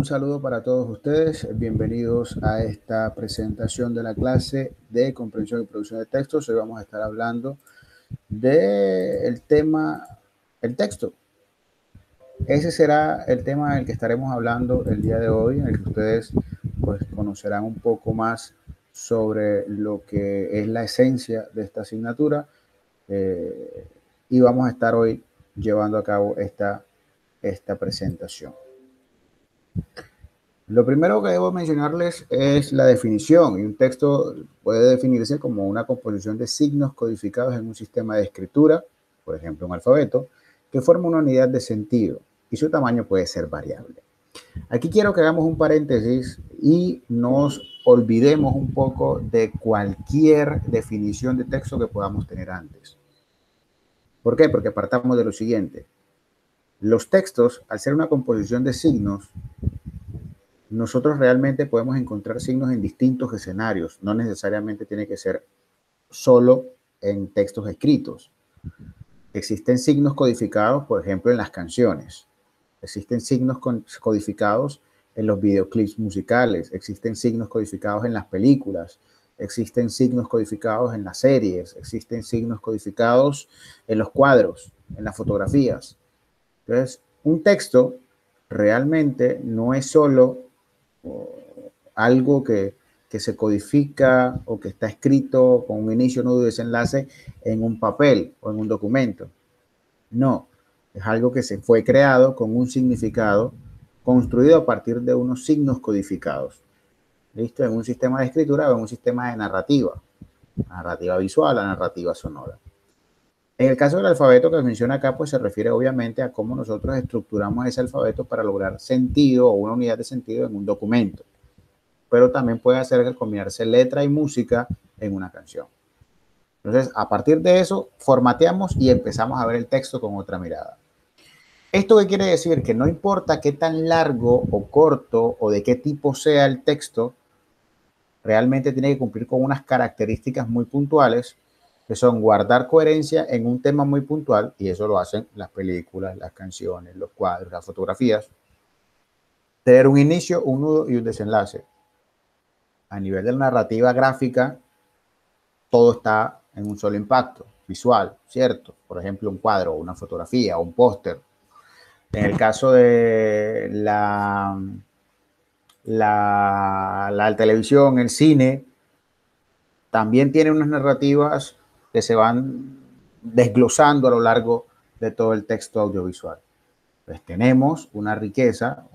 Un saludo para todos ustedes. Bienvenidos a esta presentación de la clase de comprensión y producción de textos. Hoy vamos a estar hablando del tema, el texto. Ese será el tema del que estaremos hablando el día de hoy, en el que ustedes pues conocerán un poco más sobre lo que es la esencia de esta asignatura y vamos a estar hoy llevando a cabo esta presentación. Lo primero que debo mencionarles es la definición. Y un texto puede definirse como una composición de signos codificados en un sistema de escritura, por ejemplo, un alfabeto, que forma una unidad de sentido y su tamaño puede ser variable. Aquí quiero que hagamos un paréntesis y nos olvidemos un poco de cualquier definición de texto que podamos tener antes. ¿Por qué? Porque partamos de lo siguiente. Los textos, al ser una composición de signos, nosotros realmente podemos encontrar signos en distintos escenarios. No necesariamente tiene que ser solo en textos escritos. Existen signos codificados, por ejemplo, en las canciones. Existen signos codificados en los videoclips musicales. Existen signos codificados en las películas. Existen signos codificados en las series. Existen signos codificados en los cuadros, en las fotografías. Entonces, un texto realmente no es solo algo que se codifica o que está escrito con un inicio, nudo y desenlace en un papel o en un documento. No, es algo que se fue creado con un significado construido a partir de unos signos codificados. ¿Listo? En un sistema de escritura o en un sistema de narrativa. Narrativa visual, la narrativa sonora. En el caso del alfabeto que menciona acá, pues se refiere obviamente a cómo nosotros estructuramos ese alfabeto para lograr sentido o una unidad de sentido en un documento. Pero también puede hacer que combinarse letra y música en una canción. Entonces, a partir de eso, formateamos y empezamos a ver el texto con otra mirada. ¿Esto qué quiere decir? Que no importa qué tan largo o corto o de qué tipo sea el texto, realmente tiene que cumplir con unas características muy puntuales, que son guardar coherencia en un tema muy puntual, y eso lo hacen las películas, las canciones, los cuadros, las fotografías. Tener un inicio, un nudo y un desenlace. A nivel de la narrativa gráfica, todo está en un solo impacto visual, ¿cierto? Por ejemplo, un cuadro, una fotografía, un póster. En el caso de la televisión, el cine, también tiene unas narrativas que se van desglosando a lo largo de todo el texto audiovisual. Pues tenemos una riqueza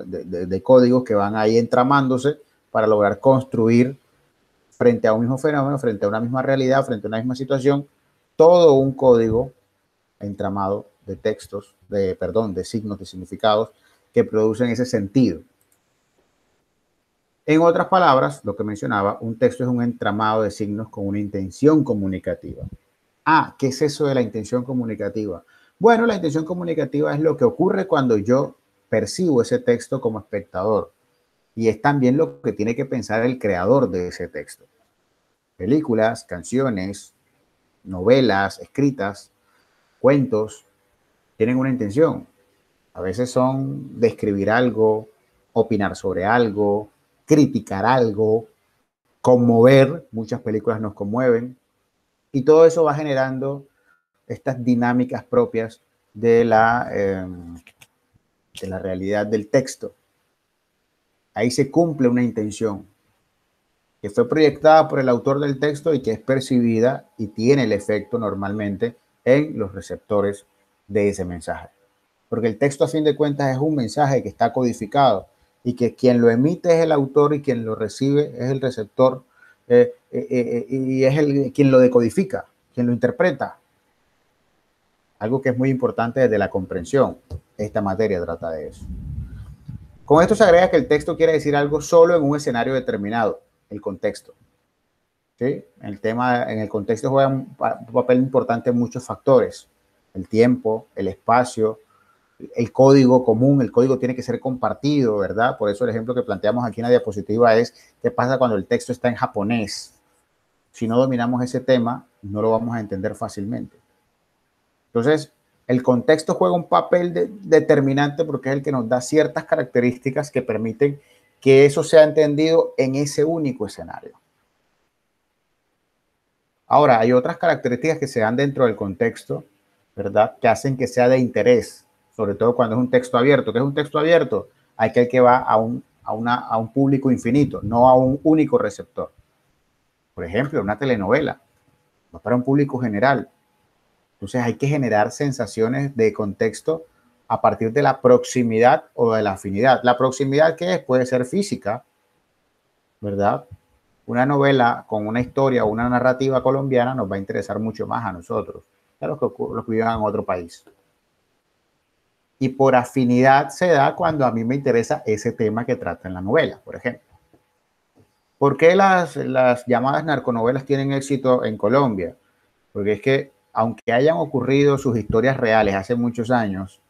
de códigos que van ahí entramándose para lograr construir frente a un mismo fenómeno, frente a una misma realidad, frente a una misma situación, todo un código entramado de textos, de signos, de significados que producen ese sentido. En otras palabras, lo que mencionaba, un texto es un entramado de signos con una intención comunicativa. Ah, ¿qué es eso de la intención comunicativa? Bueno, la intención comunicativa es lo que ocurre cuando yo percibo ese texto como espectador. Y es también lo que tiene que pensar el creador de ese texto. Películas, canciones, novelas escritas, cuentos, tienen una intención. A veces son describir algo, opinar sobre algo, criticar algo, conmover. Muchas películas nos conmueven. Y todo eso va generando estas dinámicas propias de la realidad del texto. Ahí se cumple una intención que fue proyectada por el autor del texto y que es percibida y tiene el efecto normalmente en los receptores de ese mensaje. Porque el texto a fin de cuentas es un mensaje que está codificado y que quien lo emite es el autor y quien lo recibe es el receptor y es quien lo decodifica, quien lo interpreta. Algo que es muy importante desde la comprensión. Esta materia trata de eso. Con esto se agrega que el texto quiere decir algo solo en un escenario determinado, el contexto. ¿Sí? En el contexto juegan un papel importante en muchos factores. El tiempo, el espacio, el código común, el código tiene que ser compartido, ¿verdad? Por eso el ejemplo que planteamos aquí en la diapositiva es qué pasa cuando el texto está en japonés. Si no dominamos ese tema, no lo vamos a entender fácilmente. Entonces, El contexto juega un papel determinante porque es el que nos da ciertas características que permiten que eso sea entendido en ese único escenario. Ahora, hay otras características que se dan dentro del contexto, ¿verdad? Que hacen que sea de interés, sobre todo cuando es un texto abierto. ¿Qué es un texto abierto? Aquel que va a un público infinito, no a un único receptor. Por ejemplo, una telenovela, no para un público general. Entonces hay que generar sensaciones de contexto a partir de la proximidad o de la afinidad. La proximidad, ¿qué es? Puede ser física, ¿verdad? Una novela con una historia o una narrativa colombiana nos va a interesar mucho más a nosotros que a los que vivan en otro país. Y por afinidad se da cuando a mí me interesa ese tema que trata en la novela, por ejemplo. ¿Por qué las llamadas narconovelas tienen éxito en Colombia? Porque es que, aunque hayan ocurrido sus historias reales hace muchos años,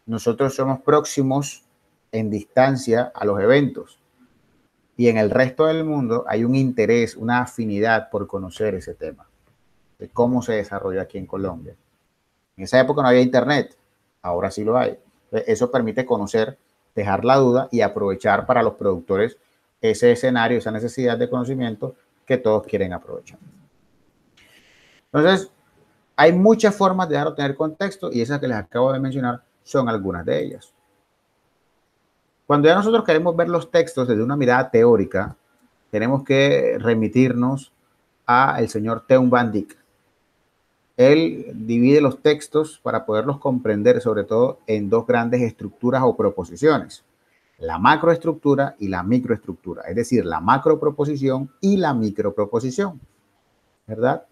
nosotros somos próximos en distancia a los eventos. Y en el resto del mundo hay un interés, una afinidad por conocer ese tema, de cómo se desarrolló aquí en Colombia. En esa época no había internet, ahora sí lo hay. Eso permite conocer, dejar la duda y aprovechar para los productores ese escenario, esa necesidad de conocimiento que todos quieren aprovechar. Entonces, hay muchas formas de dar o tener contexto y esas que les acabo de mencionar son algunas de ellas. Cuando ya nosotros queremos ver los textos desde una mirada teórica, tenemos que remitirnos al señor Teun Van Dijk. Él divide los textos para poderlos comprender, sobre todo en dos grandes estructuras o proposiciones: la macroestructura y la microestructura, es decir, la macroproposición y la microproposición, ¿verdad?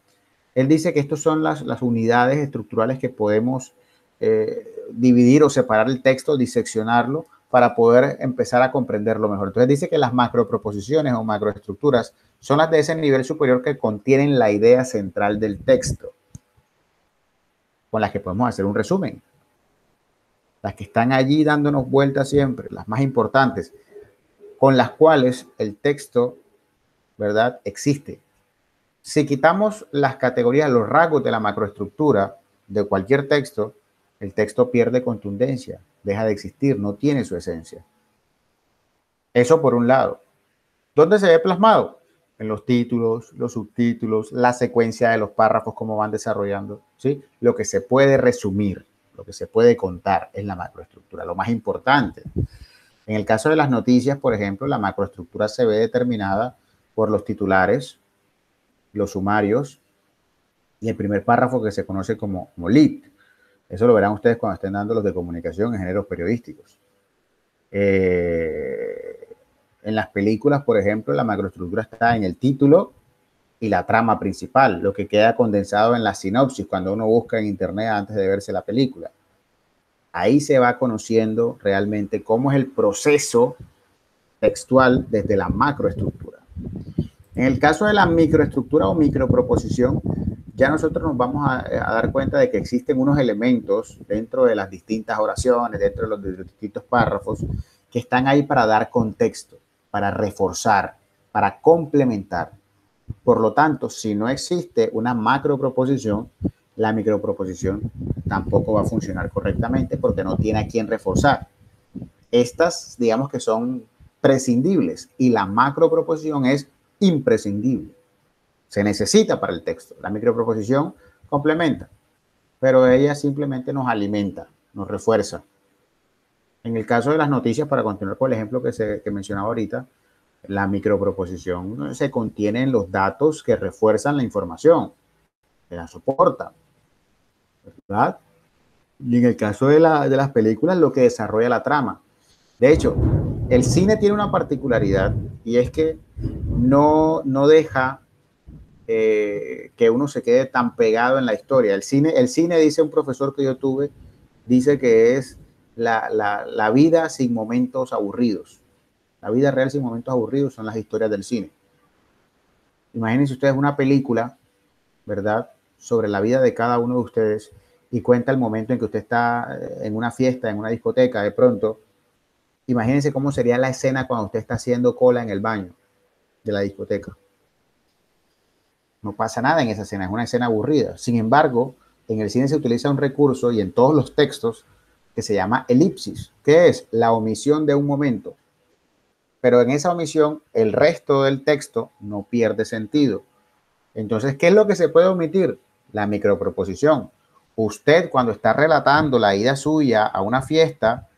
Él dice que estas son las unidades estructurales que podemos dividir o separar el texto, diseccionarlo para poder empezar a comprenderlo mejor. Entonces dice que las macroproposiciones o macroestructuras son las de ese nivel superior que contienen la idea central del texto, con las que podemos hacer un resumen. Las que están allí dándonos vueltas siempre, las más importantes, con las cuales el texto, ¿verdad?, existe. Si quitamos las categorías, los rasgos de la macroestructura de cualquier texto, el texto pierde contundencia, deja de existir, no tiene su esencia. Eso por un lado. ¿Dónde se ve plasmado? En los títulos, los subtítulos, la secuencia de los párrafos, cómo van desarrollando, ¿sí? Lo que se puede resumir, lo que se puede contar es la macroestructura, lo más importante. En el caso de las noticias, por ejemplo, la macroestructura se ve determinada por los titulares, los sumarios y el primer párrafo, que se conoce como lead. Eso lo verán ustedes cuando estén dando los de comunicación en géneros periodísticos. En las películas, por ejemplo, la macroestructura está en el título y la trama principal, lo que queda condensado en la sinopsis cuando uno busca en internet antes de verse la película. Ahí se va conociendo realmente cómo es el proceso textual desde la macroestructura. En el caso de la microestructura o microproposición, ya nosotros nos vamos a dar cuenta de que existen unos elementos dentro de las distintas oraciones, dentro de los distintos párrafos, que están ahí para dar contexto, para reforzar, para complementar. Por lo tanto, si no existe una macroproposición, la microproposición tampoco va a funcionar correctamente porque no tiene a quién reforzar. Estas, digamos que son prescindibles y la macroproposición es imprescindible. Se necesita para el texto. La microproposición complementa, pero ella simplemente nos alimenta, nos refuerza. En el caso de las noticias, para continuar con el ejemplo que mencionaba ahorita, la microproposición se contienen los datos que refuerzan la información, que la soportan, ¿verdad? Y en el caso de las películas, lo que desarrolla la trama. De hecho, el cine tiene una particularidad y es que no deja que uno se quede tan pegado en la historia. El cine, dice un profesor que yo tuve, dice que es la vida sin momentos aburridos. La vida real sin momentos aburridos son las historias del cine. Imagínense ustedes una película, ¿verdad?, sobre la vida de cada uno de ustedes y cuenta el momento en que usted está en una fiesta, en una discoteca, de pronto. Imagínense cómo sería la escena cuando usted está haciendo cola en el baño de la discoteca. No pasa nada en esa escena, es una escena aburrida. Sin embargo, en el cine se utiliza un recurso y en todos los textos que se llama elipsis, que es la omisión de un momento. Pero en esa omisión, el resto del texto no pierde sentido. Entonces, ¿qué es lo que se puede omitir? La microproposición. Usted, cuando está relatando la ida suya a una fiesta,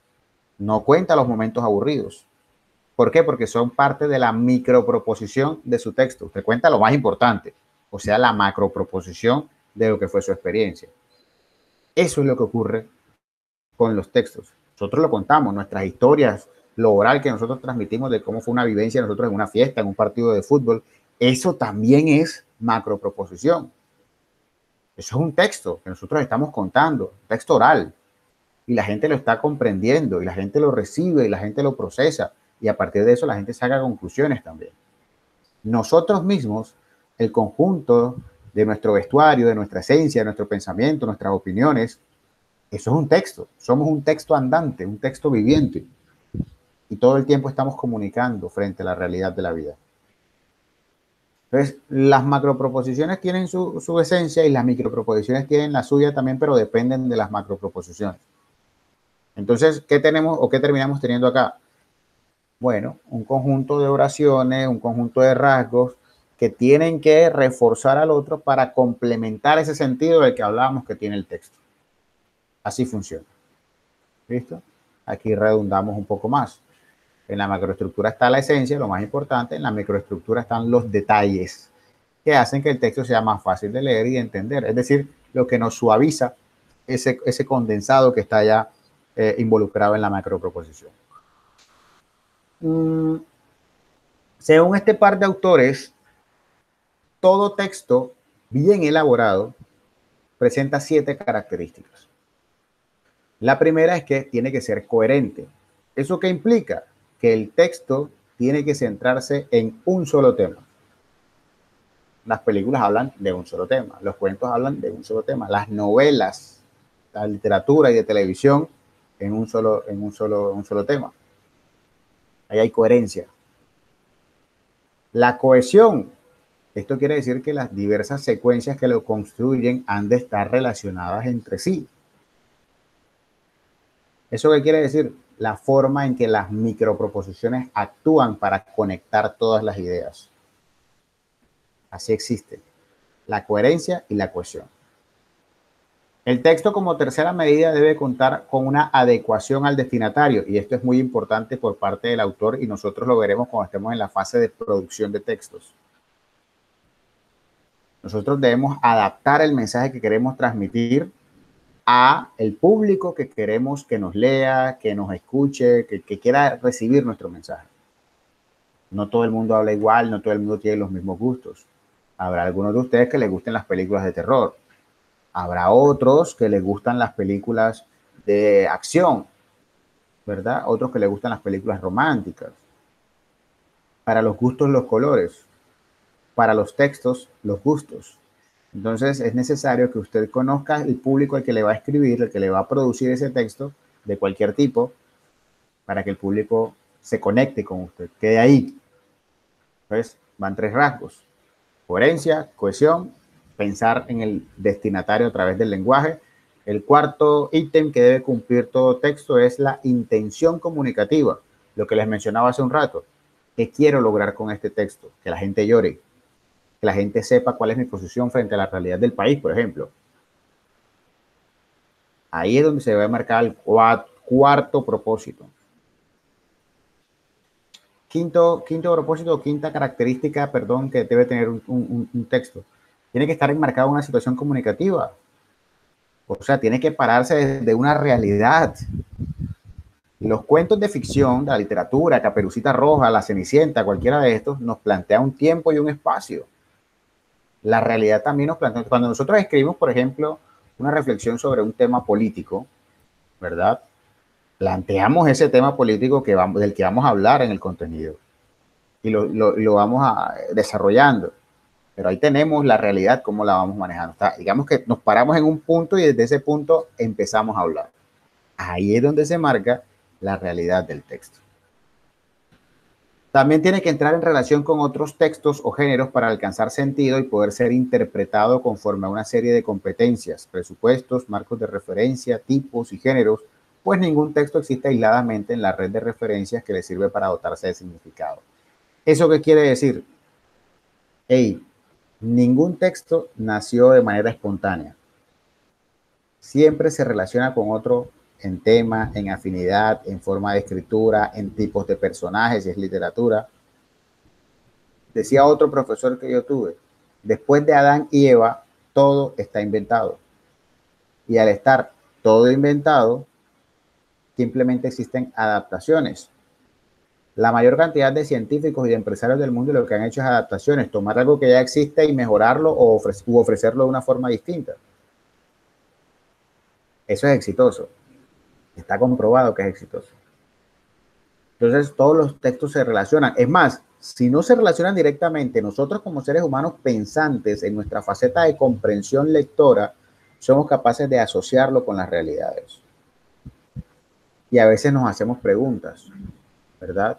no cuenta los momentos aburridos. ¿Por qué? Porque son parte de la microproposición de su texto. Usted cuenta lo más importante, o sea, la macroproposición de lo que fue su experiencia. Eso es lo que ocurre con los textos. Nosotros lo contamos, nuestras historias, lo oral que nosotros transmitimos de cómo fue una vivencia de nosotros en una fiesta, en un partido de fútbol, eso también es macroproposición. Eso es un texto que nosotros estamos contando, texto oral, y la gente lo está comprendiendo, y la gente lo recibe, y la gente lo procesa, y a partir de eso la gente saca conclusiones también. Nosotros mismos, el conjunto de nuestro vestuario, de nuestra esencia, de nuestro pensamiento, nuestras opiniones, eso es un texto. Somos un texto andante, un texto viviente. Y todo el tiempo estamos comunicando frente a la realidad de la vida. Entonces, las macroproposiciones tienen su esencia y las microproposiciones tienen la suya también, pero dependen de las macroproposiciones. Entonces, ¿qué tenemos o qué terminamos teniendo acá? Bueno, un conjunto de oraciones, un conjunto de rasgos que tienen que reforzar al otro para complementar ese sentido del que hablábamos que tiene el texto. Así funciona. ¿Listo? Aquí redundamos un poco más. En la macroestructura está la esencia, lo más importante. En la microestructura están los detalles que hacen que el texto sea más fácil de leer y de entender. Es decir, lo que nos suaviza ese condensado que está ya involucrado en la macroproposición. Según este par de autores, todo texto bien elaborado presenta 7 características. La primera es que tiene que ser coherente. ¿Eso qué implica? Que el texto tiene que centrarse en un solo tema. Las películas hablan de un solo tema, los cuentos hablan de un solo tema, las novelas, la literatura y de televisión en un solo tema. Ahí hay coherencia. La cohesión. Esto quiere decir que las diversas secuencias que lo construyen han de estar relacionadas entre sí. ¿Eso qué quiere decir? La forma en que las microproposiciones actúan para conectar todas las ideas. Así existe la coherencia y la cohesión. El texto como tercera medida debe contar con una adecuación al destinatario, y esto es muy importante por parte del autor y nosotros lo veremos cuando estemos en la fase de producción de textos. Nosotros debemos adaptar el mensaje que queremos transmitir a el público que queremos que nos lea, que nos escuche, que quiera recibir nuestro mensaje. No todo el mundo habla igual, no todo el mundo tiene los mismos gustos. Habrá algunos de ustedes que les gusten las películas de terror. Habrá otros que les gustan las películas de acción, ¿verdad? Otros que les gustan las películas románticas. Para los gustos, los colores. Para los textos, los gustos. Entonces es necesario que usted conozca el público al que le va a escribir, el que le va a producir ese texto de cualquier tipo, para que el público se conecte con usted, quede ahí. Entonces van 3 rasgos: coherencia, cohesión, pensar en el destinatario a través del lenguaje. El cuarto ítem que debe cumplir todo texto es la intención comunicativa, lo que les mencionaba hace un rato. ¿Qué quiero lograr con este texto? Que la gente llore, que la gente sepa cuál es mi posición frente a la realidad del país, por ejemplo. Ahí es donde se debe marcar el cuarto propósito. Quinto propósito, quinta característica, perdón, que debe tener un texto. Tiene que estar enmarcado en una situación comunicativa. O sea, tiene que pararse desde una realidad. Los cuentos de ficción, de la literatura, Caperucita Roja, La Cenicienta, cualquiera de estos, nos plantea un tiempo y un espacio. La realidad también nos plantea. Cuando nosotros escribimos, por ejemplo, una reflexión sobre un tema político, ¿verdad? Planteamos ese tema político del que vamos a hablar en el contenido y lo vamos desarrollando. Pero ahí tenemos la realidad, cómo la vamos manejando. Digamos que nos paramos en un punto y desde ese punto empezamos a hablar. Ahí es donde se marca la realidad del texto. También tiene que entrar en relación con otros textos o géneros para alcanzar sentido y poder ser interpretado conforme a una serie de competencias, presupuestos, marcos de referencia, tipos y géneros, pues ningún texto existe aisladamente en la red de referencias que le sirve para dotarse de significado. ¿Eso qué quiere decir? Hey, ningún texto nació de manera espontánea. Siempre se relaciona con otro en tema, en afinidad, en forma de escritura, en tipos de personajes, si es literatura. Decía otro profesor que yo tuve, después de Adán y Eva, todo está inventado. Y al estar todo inventado, simplemente existen adaptaciones. La mayor cantidad de científicos y de empresarios del mundo lo que han hecho es adaptaciones, tomar algo que ya existe y mejorarlo o ofrecerlo de una forma distinta. Eso es exitoso. Está comprobado que es exitoso. Entonces, todos los textos se relacionan. Es más, si no se relacionan directamente, nosotros como seres humanos pensantes, en nuestra faceta de comprensión lectora, somos capaces de asociarlo con las realidades. Y a veces nos hacemos preguntas, ¿verdad?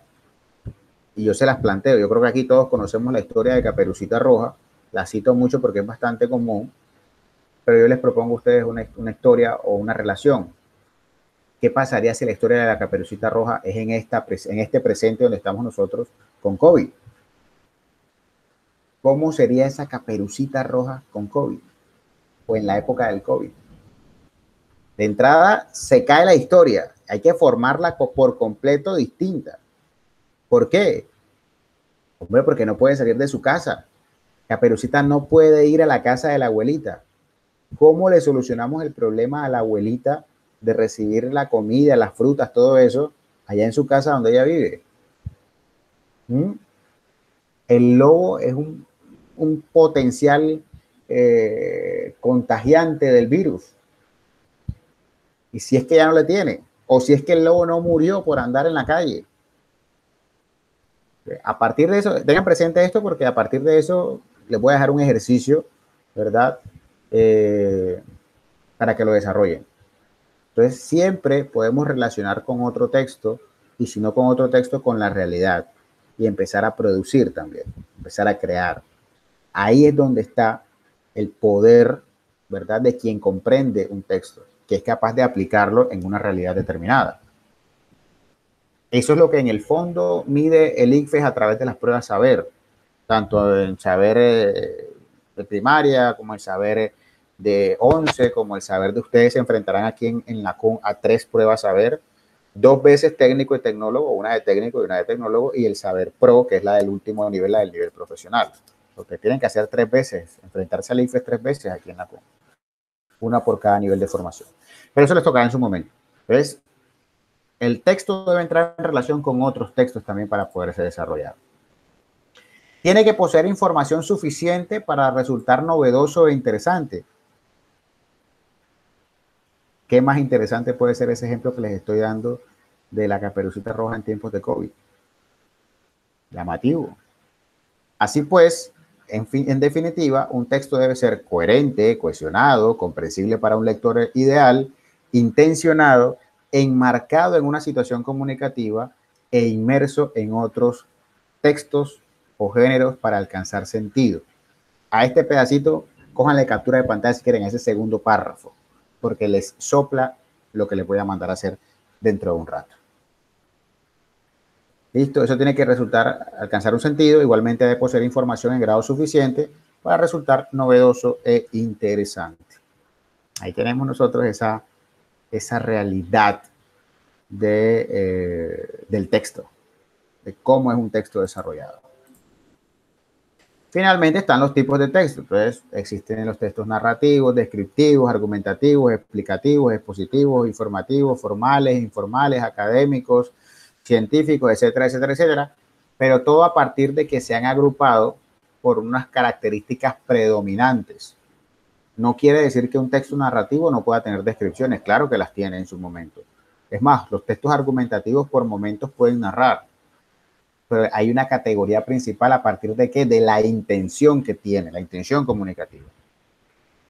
Y yo se las planteo. Yo creo que aquí todos conocemos la historia de Caperucita Roja. La cito mucho porque es bastante común, pero yo les propongo a ustedes una historia o una relación. ¿Qué pasaría si la historia de la Caperucita Roja es en este presente donde estamos nosotros con COVID? ¿Cómo sería esa Caperucita Roja con COVID? O en la época del COVID. De entrada, se cae la historia. Hay que formarla por completo distinta. ¿Por qué? Hombre, porque no puede salir de su casa. Caperucita no puede ir a la casa de la abuelita. ¿Cómo le solucionamos el problema a la abuelita de recibir la comida, las frutas, todo eso, allá en su casa donde ella vive? El lobo es un potencial contagiante del virus. Y si es que ya no le tiene, o si es que el lobo no murió por andar en la calle. A partir de eso, tengan presente esto porque a partir de eso les voy a dejar un ejercicio, ¿verdad? Para que lo desarrollen. Entonces, siempre podemos relacionar con otro texto y si no con otro texto, con la realidad y empezar a producir también, empezar a crear. Ahí es donde está el poder, ¿verdad?, de quien comprende un texto, que es capaz de aplicarlo en una realidad determinada. Eso es lo que en el fondo mide el ICFES a través de las pruebas saber, tanto en saber de primaria como el saber de 11, como el saber de ustedes se enfrentarán aquí en la CUN a 3 pruebas saber, 2 veces técnico y tecnólogo, una de técnico y una de tecnólogo, y el saber pro, que es la del último nivel, la del nivel profesional. Lo que tienen que hacer 3 veces, enfrentarse al ICFES 3 veces aquí en la CUN, una por cada nivel de formación. Pero eso les tocará en su momento. Entonces, el texto debe entrar en relación con otros textos también para poderse desarrollar. Tiene que poseer información suficiente para resultar novedoso e interesante. ¿Qué más interesante puede ser ese ejemplo que les estoy dando de la Caperucita Roja en tiempos de COVID? Llamativo. Así pues, en definitiva, un texto debe ser coherente, cohesionado, comprensible para un lector ideal, intencionado, enmarcado en una situación comunicativa e inmerso en otros textos o géneros para alcanzar sentido. A este pedacito, cójanle captura de pantalla si quieren, ese segundo párrafo, porque les sopla lo que les voy a mandar a hacer dentro de un rato. Listo, eso tiene que alcanzar un sentido, igualmente debe poseer información en grado suficiente para resultar novedoso e interesante. Ahí tenemos nosotros esa realidad del texto, de cómo es un texto desarrollado. Finalmente están los tipos de texto. Entonces, existen los textos narrativos, descriptivos, argumentativos, explicativos, expositivos, informativos, formales, informales, académicos, científicos, etcétera, etcétera, etcétera. Pero todo a partir de que se han agrupado por unas características predominantes. No quiere decir que un texto narrativo no pueda tener descripciones. Claro que las tiene en su momento. Es más, los textos argumentativos por momentos pueden narrar. Pero hay una categoría principal a partir de ¿qué? De la intención que tiene, la intención comunicativa.